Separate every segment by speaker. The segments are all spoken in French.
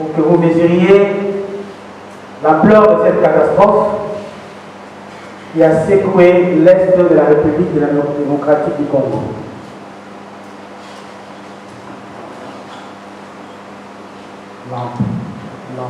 Speaker 1: pour que vous mesuriez l'ampleur de cette catastrophe qui a secoué l'Est de la République démocratique du Congo. Non.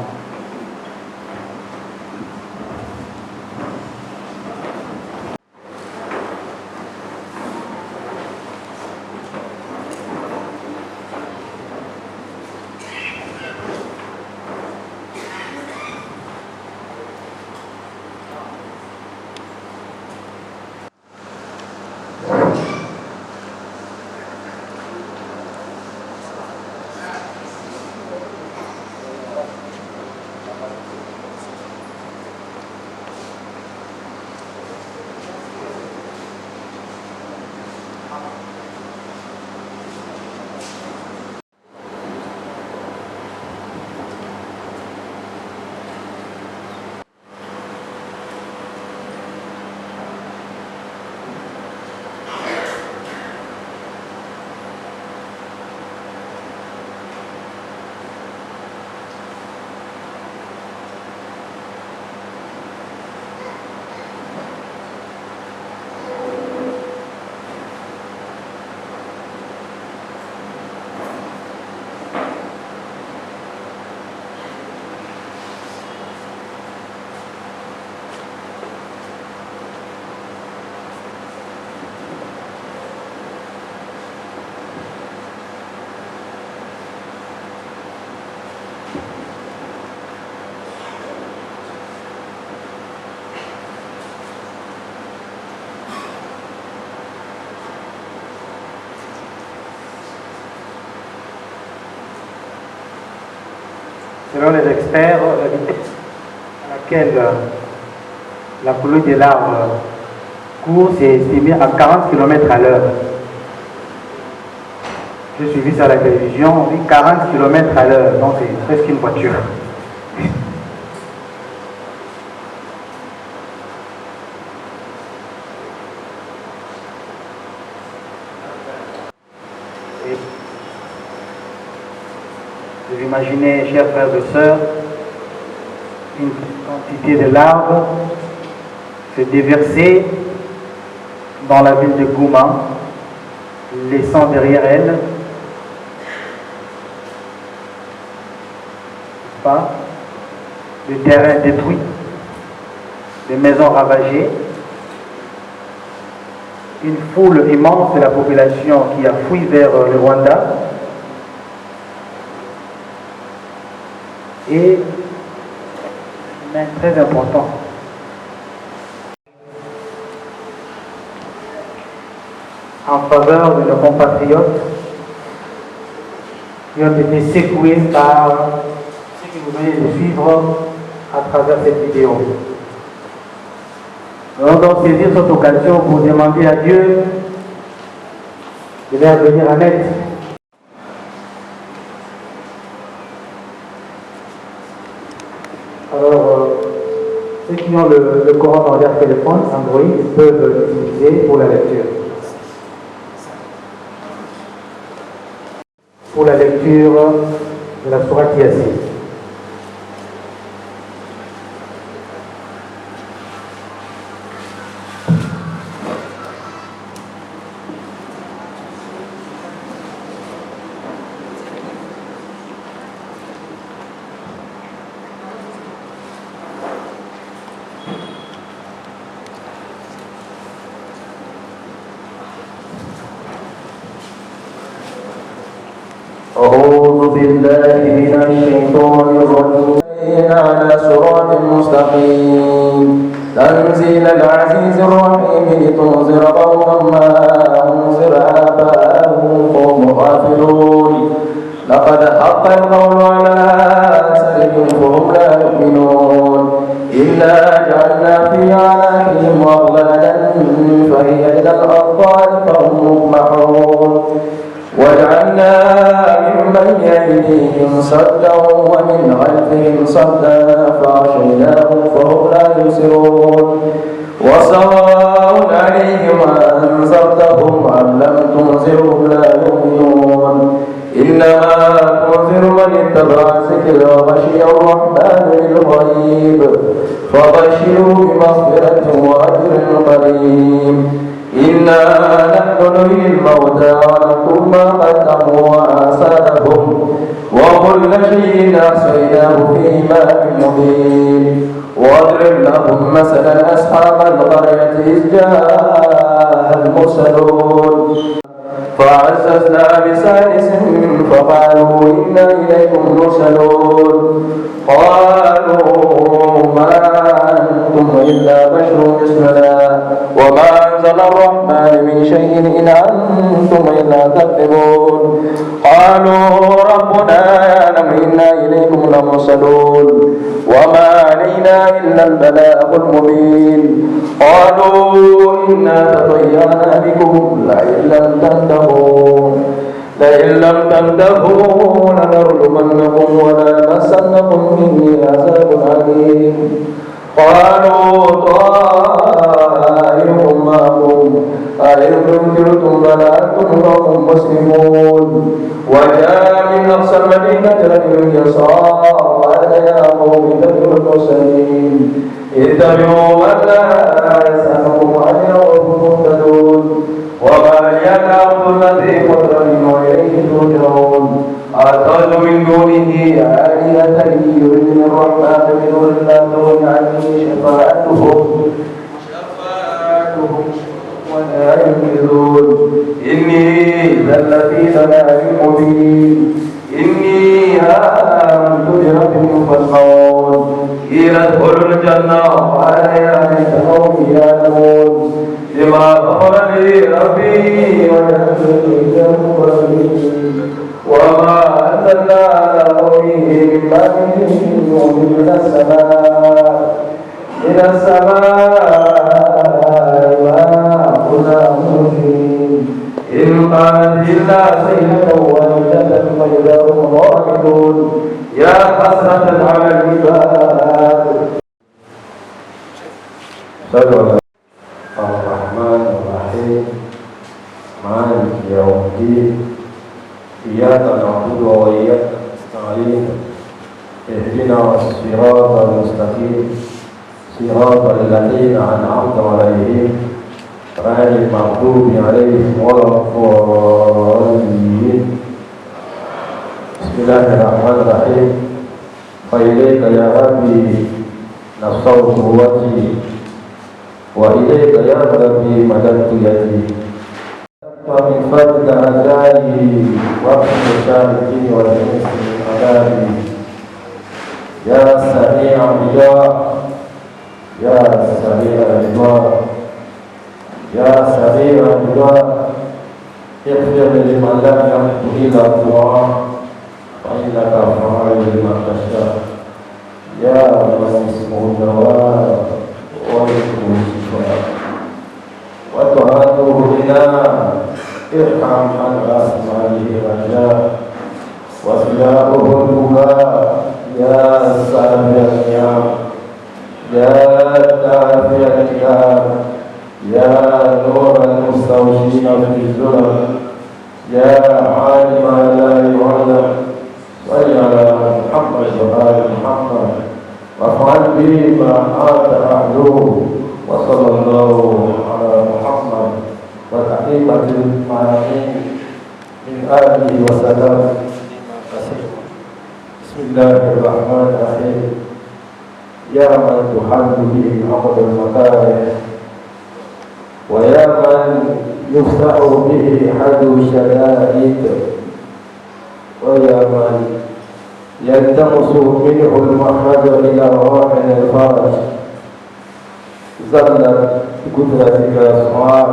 Speaker 1: Selon les experts, la vitesse à laquelle la pluie des larves court, c'est estimé à 40 km à l'heure. J'ai suivi ça à la télévision, on dit 40 km à l'heure, donc c'est presque une voiture. Vous imaginez, chers frères et sœurs, une quantité de larves se déverser dans la ville de Goma, laissant derrière elle des terrains détruits, des maisons ravagées, une foule immense de la population qui a fui vers le Rwanda. Et, mais très important, en faveur de nos compatriotes qui ont été secoués par ce que vous venez de suivre à travers cette vidéo. Nous allons donc saisir cette occasion pour demander à Dieu de leur venir en aide. Alors, ceux qui ont le Coran dans leur téléphone, Android, peuvent l'utiliser pour la lecture. Pour la lecture de la sourate Yassine.
Speaker 2: أعوذ بالله من الشيطان الرجيم على صراط مستقيم تنزيل العزيز الرحيم لتنذر قوما ما أنذر آباءهم فهم غافلون لقد حق القول على أكثرهم فهم لا يؤمنون إلا جعلنا في أعناقهم أغلالا فهي إلى الأذقان فهم مقمحون وجعلنا من بين أيديهم صدا ومن خلفهم صدا فأغشيناهم فهم لا يبصرون وسواء عليهم أنذرتهم أم لم تنذرهم لا يؤمنون إنما تنذر وانذر من اتبع ذكر وخشي الرحمن بالغيب فبشره بمغفرة وأجر قريب. إنا نحن نحيي الموتى ونكتب ما قدموا وآثارهم وكل شيء أحصيناه في إمام مبين. واضرب لهم مثلا أصحاب القرية إذ جاء المرسلون فعززنا بثالث فقالوا إنا إليكم مرسلون. قالوا ما أنتم إلا بشر مثلنا وما أنزل الرحمن من شيء إن أنتم إلا تكذبون. قالوا ربنا يعلم إنا إليكم لمرسلون وما علينا إلا البلاغ المبين. قالوا إنا تطيرنا بكم لئن لم تنتهوا لنرجمنكم وليمسنكم مني عذاب أليم. قالوا طائركم معكم أئن ذكرتم بل أنتم قوم مسلمون. وجاء من أقصى المدينة رجل يسعى قال يا قوم اتبعوا المرسلين اتبعوا من لا يسألكم أجرا وهم مهتدون. وما لي العبد الذي فطرني وإليه ترجعون. أتخذ من دونه آلهة يردني الرحمن بنور لا تغني عني شفاعتهم ولا ينقذون. إني لفي ضلال مبين. إني آمنت بربكم فاسمعون. قيل ادخلوا الجنة قال يا ليت قومي يعلمون بما غفر لي ربي وجعلني من المكرمين. وما أنزلنا على قومه من ماء من السماء ما كنا منزلين. إن كانت إلا سيئة واحدة فإذا هم ظالمون. يا حسرة على العباد. الرحمن الرحيم مالك يوم الدين إياك نعبد وإياك نستعين اهدنا الصراط المستقيم صراط الذين أنعمت عليهم غير المغضوب عليهم ولا الضالين. بسم الله الرحمن الرحيم. فإليك يا ربي نصرت قوتي وإليك يا ربي مددت يدي. ومن فضل رجائي وقت مشاركي والجنس من عذابي. يا سميع الرجاء يا سميع الرجاء يا سميع الرجاء اغفر لمن لم يحب إلى الدعاء فإنك فاعل لما تشاء. يا من اسمه الجواب واسمه الشفاء وتعاده بنا ارحم عن أسمائه رجاء وسلاؤه البكاء. يا سافي النعم يا دافع الكتاب يا نور المستوشين في الظلم يا عالم لا يعلم. صل على محمد وآل محمد وافعل به ما أنت أهله. وصلى الله على محمد وتحقيقة المعاني من آله وسلم. بسم الله الرحمن الرحيم. يا من تحل به عقد المكاره ويا من يفتح به حد الشدائد ويا من يلتمس منه المخرج إلى راحل الفرج. ظلت بقدرتك الأصحاب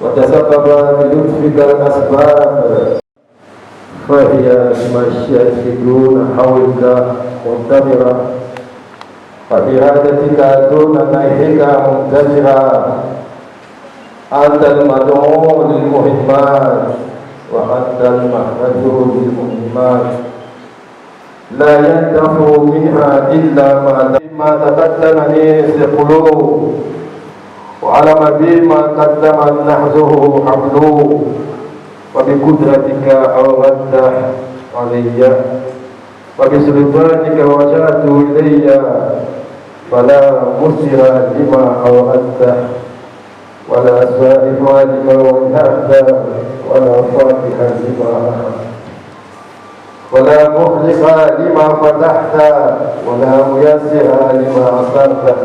Speaker 2: وتسبب بلطفك الأسباب فهي بمشيئتك دون حولك منتظرة وبإرادتك دون نهيك منتظرة. أنت المدعو للمهمات وأنت المخرج للمهمات. لا ينتفع منها إلا ما تقدم من قلوب وعلم بما قدم نحزه حبله. وبقدرتك أوردت علي وبسلطانك وجهت إلي فلا مسر لما أوعدت ولا سائف لما وجهت ولا فاتحا لما أخذت ولا مخلق لما فتحت ولا ميسر لما أسرت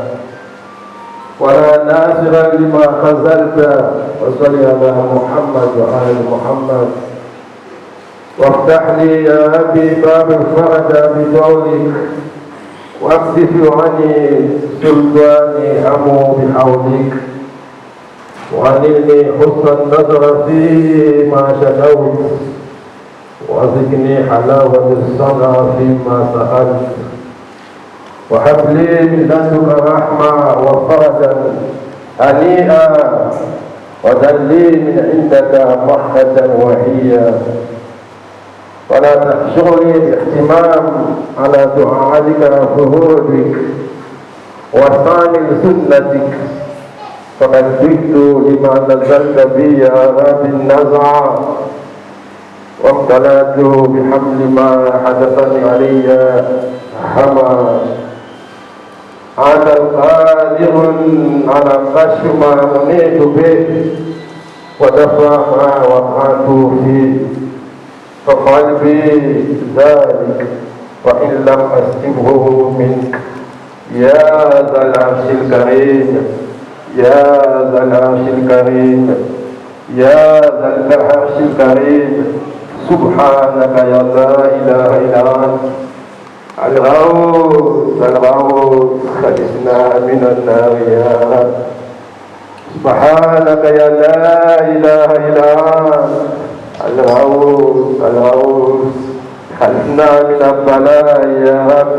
Speaker 2: ولا ناصر لما خذلت وصل على محمد وآل محمد وافتح لي يا ربي باب الفرج بقولك واكشف عني سلطاني أمو بحولك وأنلني حسن النظر فيما شكوت وزدني حلاوة الصنع فيما سألت وهب لي من لدنك رحمة وفرجا هنيئا وزل لي من عندك فرحة وهيا ولا تحشرني الاهتمام على دعائك وفهودك وثاني سنتك فقد جئت لما نزلت بي يا رب النزع وامتلأت بحمل ما حدثني علي حما أنا القادر على كشف ما منيت به ودفع ما وقعت فيه فقلبي ذلك وإن لم أستمه منك يا ذا العرش الكريم يا ذا العرش الكريم يا ذا العرش الكريم سبحانك يا لا إله إلا أنت الغوث الغوث خلصنا من النار يا رب سبحانك يا لا إله إلا أنت الغوث الغوث خلصنا من البلاء يا رب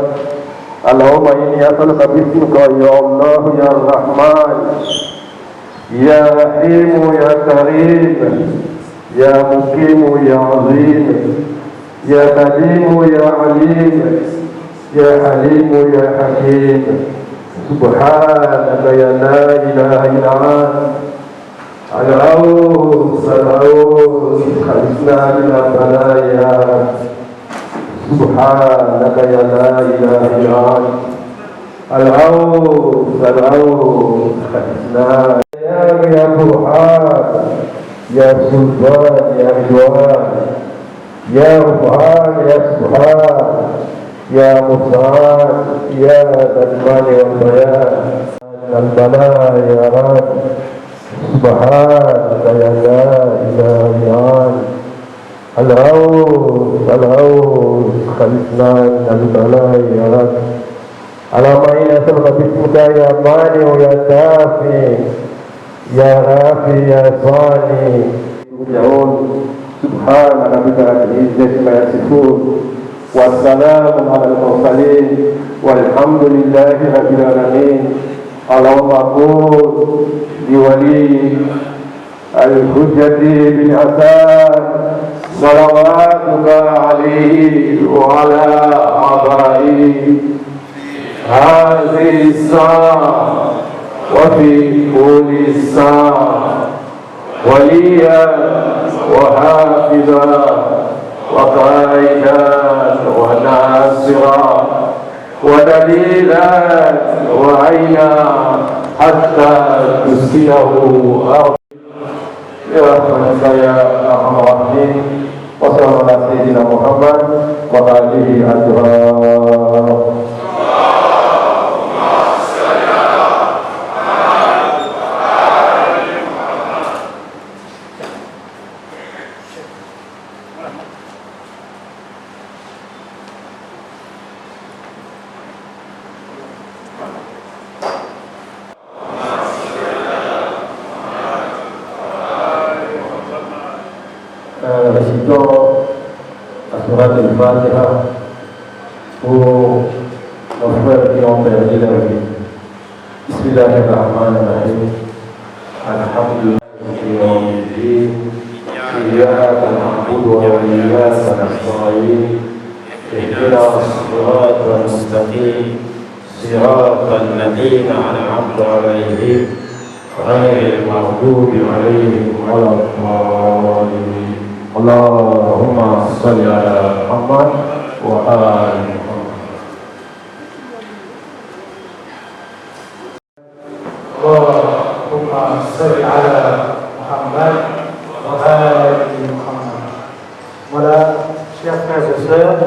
Speaker 2: اللهم إني أسألك باسمك يا الله يا الرحمن يا رحيم يا كريم يا مقيم يا عظيم يا كريم يا عليم يا حليم يا حكيم سبحانك يا لا إله إلا أنت الغوث الغوث خلصنا من البلاء يا رب سبحانك يا لا إله إلا أنت الغوث الغوث خلصنا يا برهان يا سلطان يا رضوان يا رفعان يا سبحان يا مستعان يا ذا المال والبيان البلاء يا رب سبحانك يا لا إله إلا أنت الغوث الغوث خلصنا من البلاء يا رب اللهم إنا نسألك باسمك يا مانع يا دافع يا رافع يا صانع يقول سبحان ربك رب العزة ما يصفون والسلام على المرسلين والحمد لله رب العالمين اللهم قل لولي الحجة بن حسان صلواتك عليه وعلى آبائه هذه الساعة وفي كل الساعة وليا وحافظا وقائدا وناصرا ودليلا وعينا حتى تسكنه أرض برحمتك يا أرحم الراحمين وصلى الله على سيدنا محمد وآله الأطهار. Récitons la sourate al-Fatiha pour nos frères qui ont perdu leur vie. Bismillahirrahmanirrahim. Alhamdulillahi yawmiddin. Iyyaka na'budu wa iyyaka nasta'in. Ihdina as-siratal mustaqim. Siratal ladzina an'amta 'alaihim ghairil maghdubi 'alaihim waladdallin.
Speaker 3: اللهم صل على محمد وآل محمد. اللهم صل على محمد وآل محمد.
Speaker 1: Voilà, chers frères et sœurs,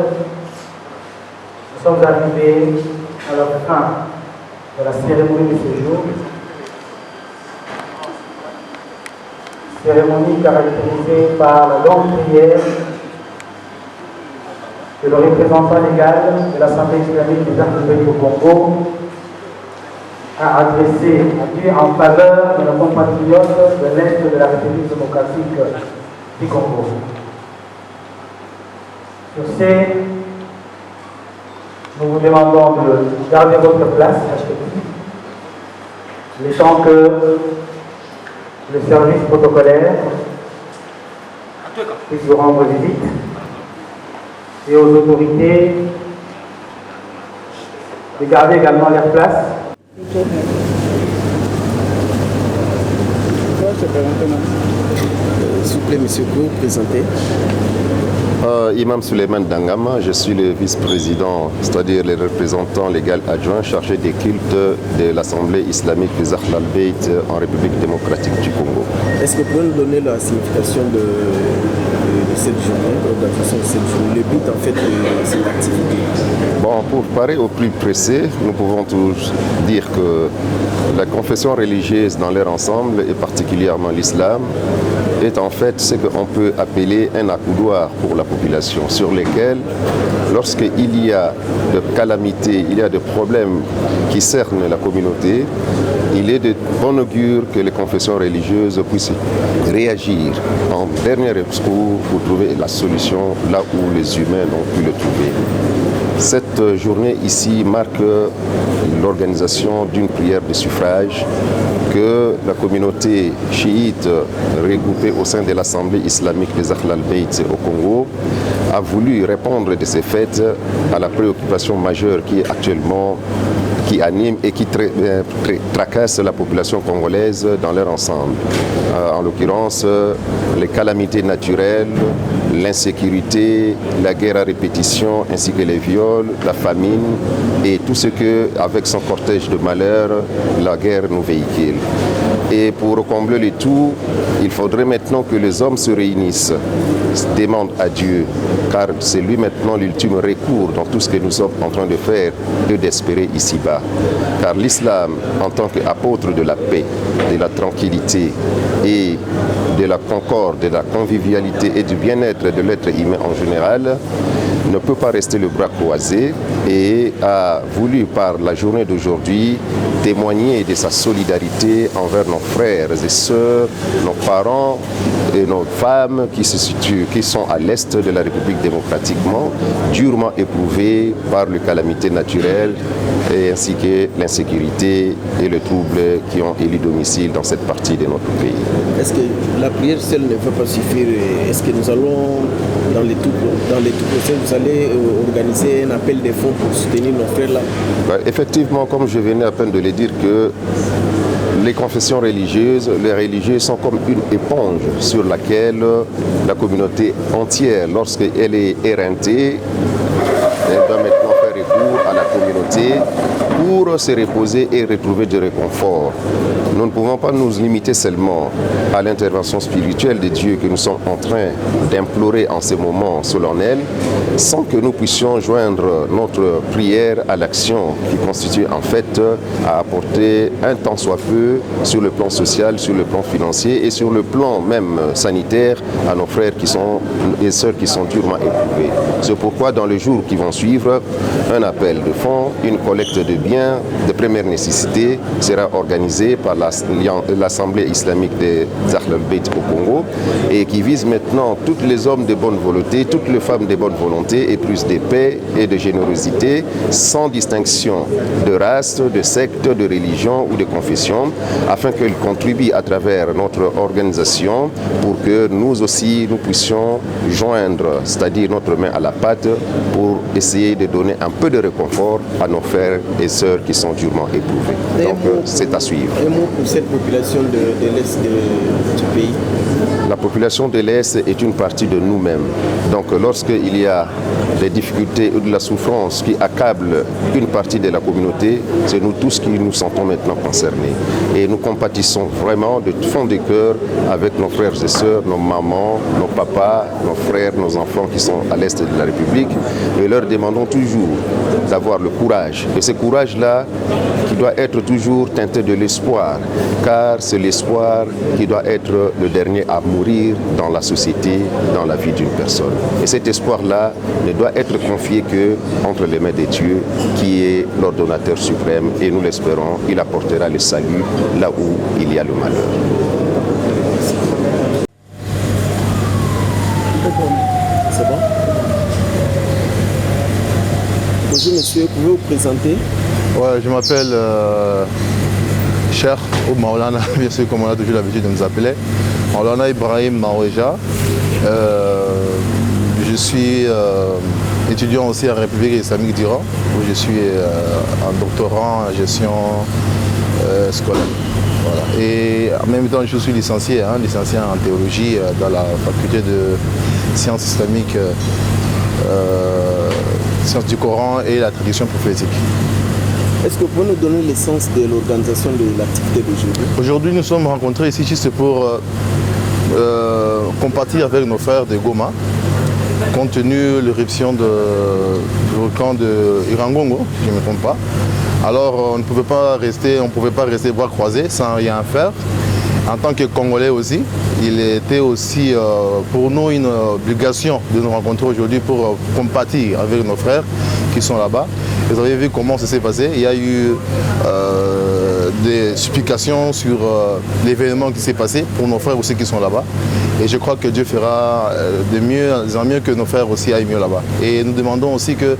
Speaker 1: nous sommes arrivés à la fin de la cérémonie de ce jour. Cérémonie caractérisée par la longue prière que le représentant légal de l'Assemblée islamique des Ahlul-Bayt au Congo a adressé à Dieu en faveur de nos compatriotes de l'Est de la République démocratique du Congo. Sur ce, nous vous demandons de garder votre place, le temps que le service protocolaire puisse vous rendre visite et aux autorités de garder également leur place.
Speaker 4: S'il vous plaît, monsieur, vous présentez.
Speaker 5: Imam Suleiman Dangama, je suis le vice-président, c'est-à-dire le représentant légal adjoint chargé des cultes de l'Assemblée islamique des Ahlul Bayt en République démocratique du Congo.
Speaker 4: Est-ce que vous pouvez nous donner la signification de cette journée, l'organisation de cette journée, le but en fait de cette activité?
Speaker 5: Bon, pour parler au plus pressé, nous pouvons tous dire que la confession religieuse dans leur ensemble, et particulièrement l'islam, est en fait ce qu'on peut appeler un accoudoir pour la population, sur lesquels, lorsqu'il y a de calamités, il y a de problèmes qui cernent la communauté, il est de bon augure que les confessions religieuses puissent réagir en dernier recours pour trouver la solution là où les humains n'ont pu le trouver. Cette journée ici marque l'organisation d'une prière de suffrage que la communauté chiite regroupée au sein de l'Assemblée islamique des Ahlul Bayt au Congo a voulu répondre de ces fêtes à la préoccupation majeure qui anime et qui tracasse la population congolaise dans leur ensemble. En l'occurrence, les calamités naturelles, l'insécurité, la guerre à répétition, ainsi que les viols, la famine et tout ce que, avec son cortège de malheur, la guerre nous véhicule. Et pour combler le tout, il faudrait maintenant que les hommes se réunissent, demandent à Dieu, car c'est lui maintenant l'ultime recours dans tout ce que nous sommes en train de faire et d'espérer ici-bas. Car l'islam, en tant qu'apôtre de la paix, de la tranquillité et de la concorde, de la convivialité et du bien-être de l'être humain en général, ne peut pas rester le bras croisé et a voulu par la journée d'aujourd'hui témoigner de sa solidarité envers nos frères et sœurs, nos parents et nos femmes qui sont à l'est de la République démocratiquement, durement éprouvées par les calamités naturelles et ainsi que l'insécurité et le trouble qui ont élu domicile dans cette partie de notre pays.
Speaker 4: Est-ce que la prière seule ne peut pas suffire? Est-ce que nous allons, dans les tout prochains, vous allez organiser un appel de fonds pour soutenir nos frères là?
Speaker 5: Effectivement, comme je venais à peine de le dire, que les confessions religieuses, les religieux sont comme une éponge sur laquelle la communauté entière, lorsqu'elle est éreintée, elle doit maintenant faire recours à la communauté pour se reposer et retrouver du réconfort. Nous ne pouvons pas nous limiter seulement à l'intervention spirituelle de Dieu que nous sommes en train d'implorer en ces moments solennels, sans que nous puissions joindre notre prière à l'action qui constitue en fait à apporter un tant soit peu sur le plan social, sur le plan financier et sur le plan même sanitaire à nos frères et sœurs qui sont durement éprouvés. C'est pourquoi dans les jours qui vont suivre, un appel de fonds, une collecte de biens de première nécessité sera organisée par l'Assemblée islamique des Ahlul Bayt au Congo et qui vise maintenant tous les hommes de bonne volonté, toutes les femmes de bonne volonté et plus de paix et de générosité sans distinction de race, de secte, de religion ou de confession afin qu'elles contribuent à travers notre organisation pour que nous aussi nous puissions joindre, c'est-à-dire notre main à la pâte pour essayer de donner un peu de réconfort à nos frères et sœurs qui sont durement réellement éprouvés. Donc c'est à suivre.
Speaker 4: Un mot pour cette population de l'Est du pays.
Speaker 5: La population de l'Est est une partie de nous-mêmes. Donc lorsqu'il y a des difficultés ou de la souffrance qui accable une partie de la communauté, c'est nous tous qui nous sentons maintenant concernés. Et nous compatissons vraiment de fond du cœur avec nos frères et sœurs, nos mamans, nos papas, nos frères, nos enfants qui sont à l'Est de la République. Et leur demandons toujours d'avoir le courage. Et ce courage-là qui doit être toujours teinté de l'espoir, car c'est l'espoir qui doit être le dernier à mourir dans la société, dans la vie d'une personne. Et cet espoir-là ne doit être confié que entre les mains de Dieu, qui est l'ordonnateur suprême, et nous l'espérons, il apportera le salut là où il y a le malheur.
Speaker 4: C'est bon? Bonjour monsieur, pouvez-vous vous présenter?
Speaker 6: Ouais, je m'appelle Cheikh ou Maulana, bien sûr comme on a toujours l'habitude de nous appeler. Maulana Ibrahim Maoueja. Je suis étudiant aussi à la République islamique d'Iran, où je suis en doctorat en gestion scolaire. Voilà. Et en même temps, je suis licencié en théologie dans la faculté de sciences islamiques, sciences du Coran et la tradition prophétique.
Speaker 4: Est-ce que vous pouvez nous donner l'essence de l'organisation de l'activité d'aujourd'hui? Aujourd'hui,
Speaker 6: nous sommes rencontrés ici juste pour compatir avec nos frères de Goma, compte tenu de l'éruption du volcan de Irangongo, si je ne me trompe pas. Alors on ne pouvait pas rester bras croisés sans rien faire. En tant que Congolais aussi, il était aussi pour nous une obligation de nous rencontrer aujourd'hui pour compatir avec nos frères qui sont là-bas. Vous avez vu comment ça s'est passé. Il y a eu des explications sur l'événement qui s'est passé pour nos frères aussi qui sont là-bas. Et je crois que Dieu fera de mieux en mieux que nos frères aussi aillent mieux là-bas. Et nous demandons aussi que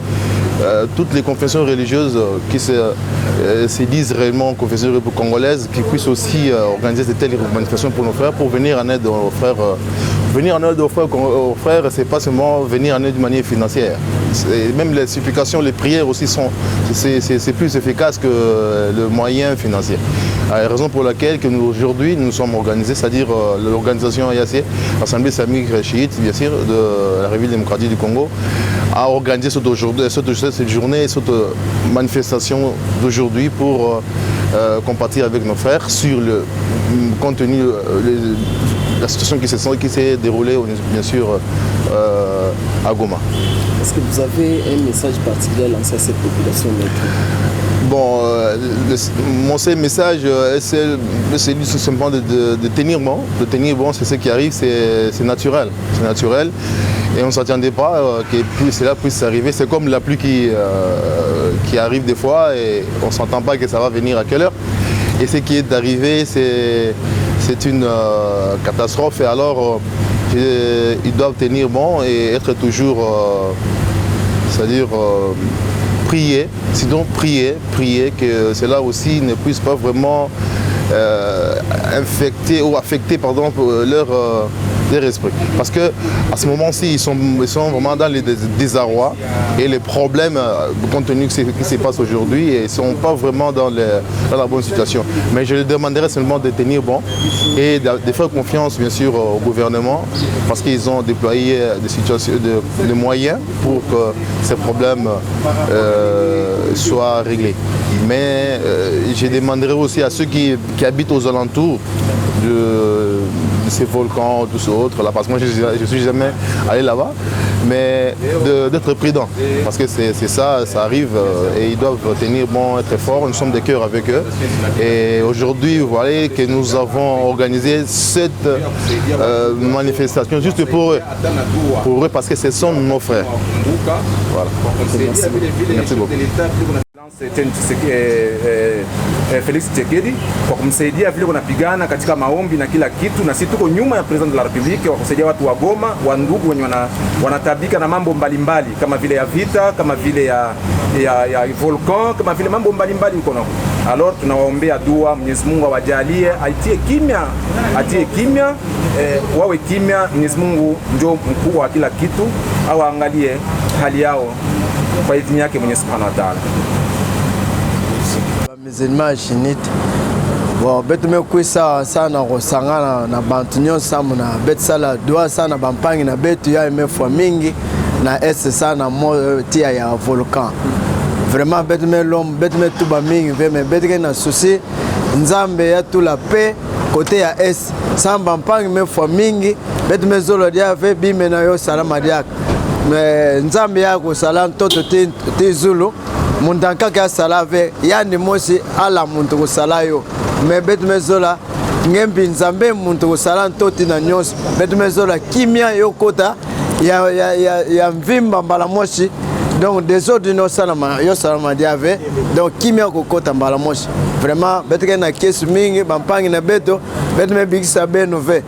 Speaker 6: toutes les confessions religieuses qui se disent réellement confessions congolaises, qui puissent aussi organiser de telles manifestations pour nos frères, pour venir en aide aux frères. Venir en aide aux frères, ce n'est pas seulement venir en aide d'une manière financière. Même les supplications, les prières aussi c'est plus efficace que le moyen financier. La raison pour laquelle aujourd'hui nous sommes organisés, c'est-à-dire l'organisation AIAC, l'Assemblée islamique chiite, bien sûr, de la République démocratique du Congo, a organisé cette journée, cette manifestation d'aujourd'hui pour compatir avec nos frères sur le contenu, la situation qui s'est déroulée, bien sûr, à Goma.
Speaker 4: Est-ce que vous avez un message particulier à lancer à cette population?
Speaker 6: Bon, mon seul message, c'est tout simplement de tenir bon. De tenir bon, c'est ce qui arrive, c'est naturel. C'est naturel. Et on ne s'attendait pas que cela puisse arriver. C'est comme la pluie qui arrive des fois et on ne s'entend pas que ça va venir à quelle heure. Et ce qui est arrivé, c'est une catastrophe. Et alors, ils doivent tenir bon et être toujours, c'est-à-dire prier, sinon prier que cela aussi ne puisse pas vraiment infecter ou affecter leur esprit. Parce qu'à ce moment-ci, ils sont vraiment dans les désarrois et les problèmes, compte tenu de ce qui se passe aujourd'hui, ils ne sont pas vraiment dans la bonne situation. Mais je leur demanderai seulement de tenir bon et de faire confiance, bien sûr, au gouvernement, parce qu'ils ont déployé des moyens pour que ces problèmes soient réglés. Mais je demanderai aussi à ceux qui habitent aux alentours de ces volcans, tout ce autre là, parce que moi je ne suis jamais allé là-bas, mais d'être prudent, parce que c'est ça arrive et ils doivent tenir bon, être forts. Nous sommes de cœur avec eux. Et aujourd'hui, vous voyez que nous avons organisé cette manifestation juste pour eux, parce que ce sont nos frères. Voilà. Merci beaucoup.
Speaker 7: Felix Tshisekedi kwa kumsaidia vile kunapigana katika maombi na kila kitu, na sisi tuko nyuma ya president de la Republique kwa kusaidia watu wa Goma, wa ndugu wenye wanatabika na mambo mbalimbali kama vile ya vita, kama vile ya volcan, kama vile mambo mbalimbali huko nako. Alors tunawaombea dua, Mwenyezi Mungu awajalie, atie kimya, wawe kimya. Mwenyezi Mungu ndio mkuu wa kila kitu, au angalie hali yao kwa idhini yake Mwenyezi Subhanahu wa Ta'ala.
Speaker 4: musulman shinite bon betu me kwisa sana kosangana na bantu nyonso samu na betu sala dua sana bampangi na betu ya emefwa mingi na ese sana mo tia ya volcan vraiment betu me lom betu me tuba mingi veme betu ke na souci nzambe ya tout la paix côté ya es samba mpangi mefwa mingi betu me zolo dia ve bime na yo salama dia me nzambe ya ko sala toto te zulu mundanka ka sala ve yani mosi ala muntu ko sala yo me betu me zola ngembi nzambe muntu ko sala toti na nyos betu me zola kimia yo kota ya mvimba mbala moshi donc des autres no salama yo salama dia ve donc kimia ko kota mbala moshi vraiment betu ke na kesu mingi bampangi na beto betu me bigisa beno ve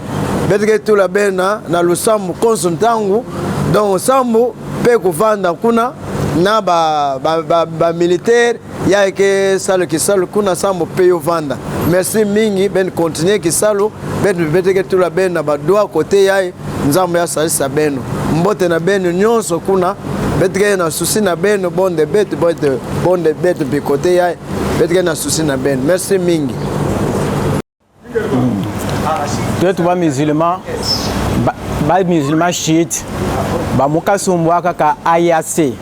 Speaker 4: betu ke tula bena na lusambu konsultangu donc sambu pe kuvanda kuna na ba militaire ya ke salo kisalo kuna sambu pe yo vanda merci mingi ben continuer kisalo ben beteke tula ben na ba doa côté ya nzambo ya salisa beno mbote na beno nyonso kuna beteke na susi na beno bonde betu bi côté ya beteke na susi na beno merci mingi
Speaker 8: tout ba musulman ba musulman chiite ba mukasumbwa kaka AYAC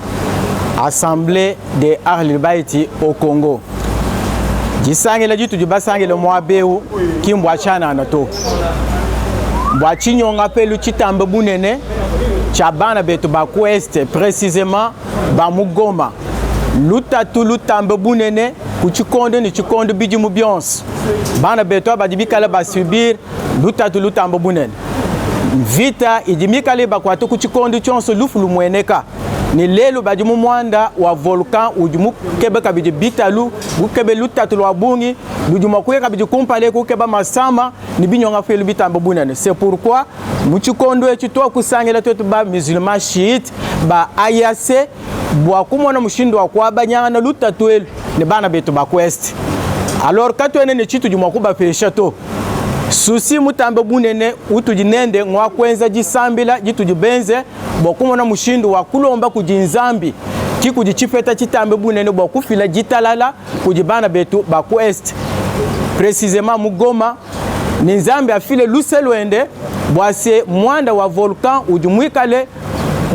Speaker 8: Assemblée des Ahlul Baiti au Congo. Jisangela jitu jibasangela mwabeu kimbwa chana nato. Bwachinyo ngapelu chitambe bunene chabana betu bakweste précisément ba mugoma. Lutambe bunene kuchikonde ni chikonde biji mubyons. Bana betu abadibikala basubir lutambe bunene. Vita idimikale bakwatu kuchikonde chonso lufulu mweneka. Ni lelo bajimu mwanda wa volcan ujumu kebe kabiji bitalu ukebe lutatu wa bungi ujumu kuye kabiji kumpale kukeba masama ni binyonga felu bitambo bunane. C'est pourquoi muchikondo echitoa kusangela twetu ba musulman chiite ba AYAC bwa kumona mushindo wa kwa banyana lutatu elu ni bana betu ba quest. Alors katwene ne chitu jumu kuba feshato susi mutambe bunene utujinende ngwa kwenza jisambila jitujibenze bokumona mushindu wa kulomba kujinzambi kikujichifeta chitambe bunene bokufila jitalala kujibana betu bakwest précisément mugoma ni nzambe afile luselwende bwase mwanda wa volcan ujumwikale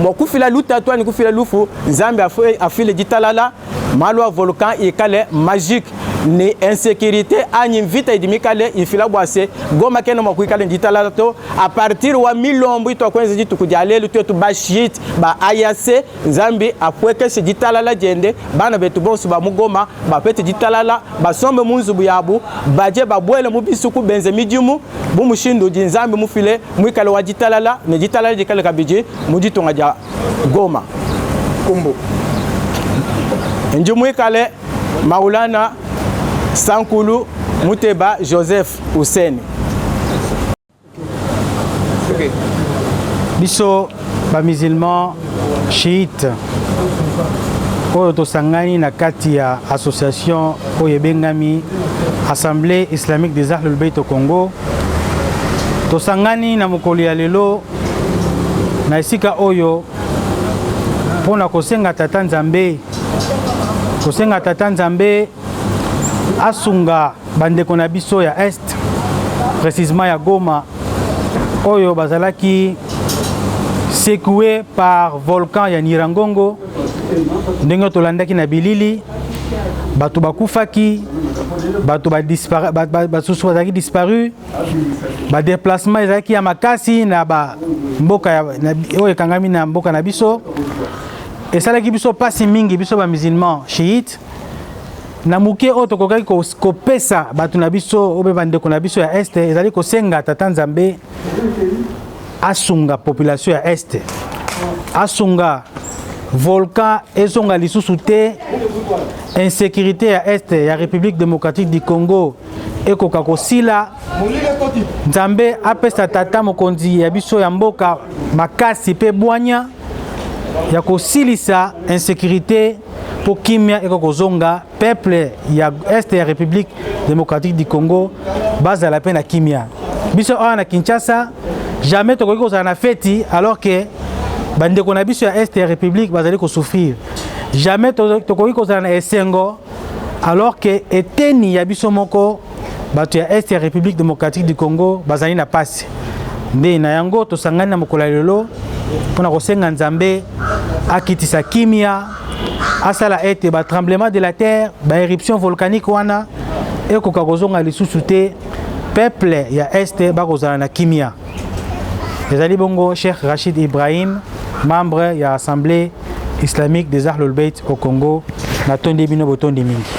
Speaker 8: bokufila lutatwa ni kufila lufu nzambe afile jitalala malwa volcan ikale magique ni insécurité ani vita idimikale ifila bwase goma keno makuikale nditala to a partir wa milombo ito kwenza jitu kujalelu twetu ba shit ba AYAC nzambi apweke se ditala jende bana betu bonsu ba mugoma ba pete ditala ba sombe munzubu yabu baje ba bwele mubisuku benze mijimu bu mushindo jinzambi mufile mwikale wa ditala ne ditala jikale kabiji mujitunga ja goma kumbu njumwikale Maulana Sankulu Muteba Joseph Hussein.
Speaker 9: Okay. Biso ba musulman chiite oyo tosangani na kati ya association oyo ebengami Assemblée islamique des Ahlul Bayt au Congo. Tosangani na mokolo ya lelo na esika oyo pona kosenga tata Nzambe asunga bandeko na biso ya est précisément ya Goma oyo bazalaki secoué par volcan ya Nyiragongo ndenge tolandaki na bilili bato bakufaki bato basusu bazalaki disparu ba déplacement ezalaki ya makasi na ba mboka oyo ekangami na mboka na biso esalaki biso pasi mingi biso ba musulman chiite na muke oyo tokokaki kopesa bato na biso obe bandeko na biso ya este ezali kosenga tata Nzambe asunga population ya este asunga volcan ezonga lisusu te insécurité ya este ya République démocratique du Congo ekoka kosila Nzambe apesa tata mokonzi ya biso ya mboka makasi pe bwanya ya kosilisa insécurité po kimia ekokozonga peuple ya este ya République démocratique du Congo bazala pe na kimia biso awa na Kinshasa jamais tokoki kozala na feti alors que bandeko na biso ya este ya République bazali kosouffrir jamais tokoki kozala na esengo alors que eteni ya biso moko bato ya Est ya République démocratique du Congo bazali na pasi nde na yango tosangani na mokolo ya lelo mpona kosenga Nzambe akitisa kimia asala ete ba tremblement de la terre ba éruption volcanique wana ekoka kozonga lisusu te peuple ya Est bakozala na kimia. ezali bongo Cheikh Rachid Ibrahim, membre ya Assemblée islamique des Ahlul Bayt au Congo, na tondi bino botondi mingi.